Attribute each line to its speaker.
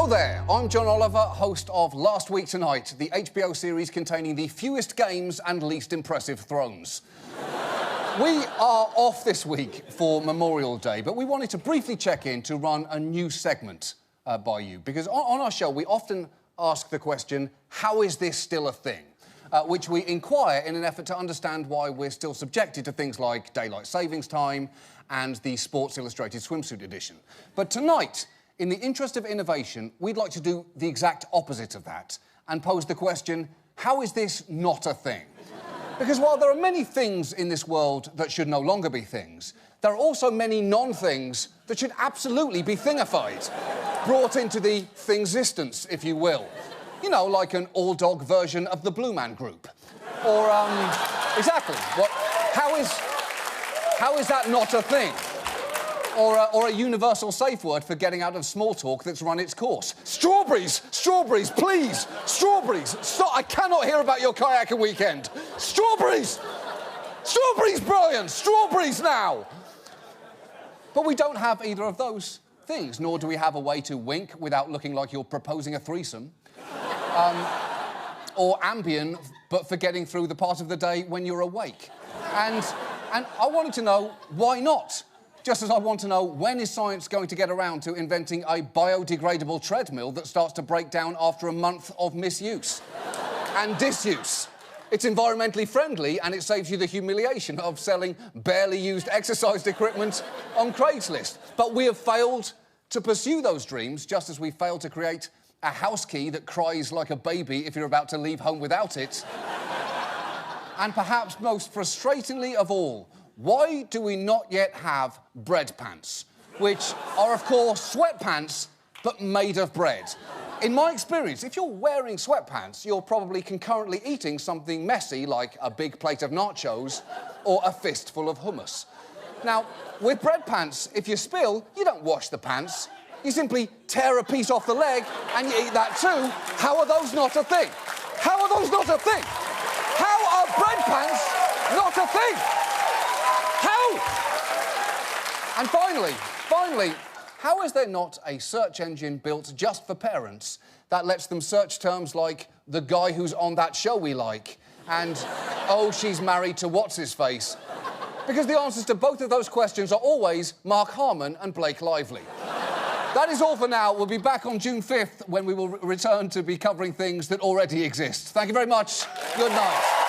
Speaker 1: Hello there, I'm John Oliver, host of Last Week Tonight, the HBO series containing the fewest games and least impressive thrones. We are off this week for Memorial Day, but we wanted to briefly check in to run a new segment by you, because on our show we often ask the question, how is this still a thing? Which we inquire in an effort to understand why we're still subjected to things like daylight savings time and the Sports Illustrated swimsuit edition. But tonight, in the interest of innovation, we'd like to do the exact opposite of that and pose the question, how is this not a thing? Because while there are many things in this world that should no longer be things, there are also many non-things that should absolutely be thingified, brought into the thingsistence, if you will. You know, like an all-dog version of the Blue Man Group. Or, exactly. How is that not a thing? Or a universal safe word for getting out of small talk that's run its course. Strawberries! Strawberries, please! Strawberries! Stop! I cannot hear about your kayaking weekend. Strawberries! Strawberries, brilliant! Strawberries now! But we don't have either of those things, nor do we have a way to wink without looking like you're proposing a threesome. Or Ambien, but for getting through the part of the day when you're awake. And I wanted to know, why not? Just as I want to know, when is science going to get around to inventing a biodegradable treadmill that starts to break down after a month of misuse and disuse? It's environmentally friendly and it saves you the humiliation of selling barely used exercise equipment on Craigslist. But we have failed to pursue those dreams, just as we failed to create a house key that cries like a baby if you're about to leave home without it. And perhaps most frustratingly of all, why do we not yet have bread pants? Which are, of course, sweatpants, but made of bread. In my experience, if you're wearing sweatpants, you're probably concurrently eating something messy like a big plate of nachos or a fistful of hummus. Now, with bread pants, if you spill, you don't wash the pants. You simply tear a piece off the leg and you eat that too. How are those not a thing? How are those not a thing? How are bread pants not a thing? How? And finally, how is there not a search engine built just for parents that lets them search terms like the guy who's on that show we like and oh, she's married to what's-his-face? Because the answers to both of those questions are always Mark Harmon and Blake Lively. That is all for now. We'll be back on June 5th when we will return to be covering things that already exist. Thank you very much. Good night.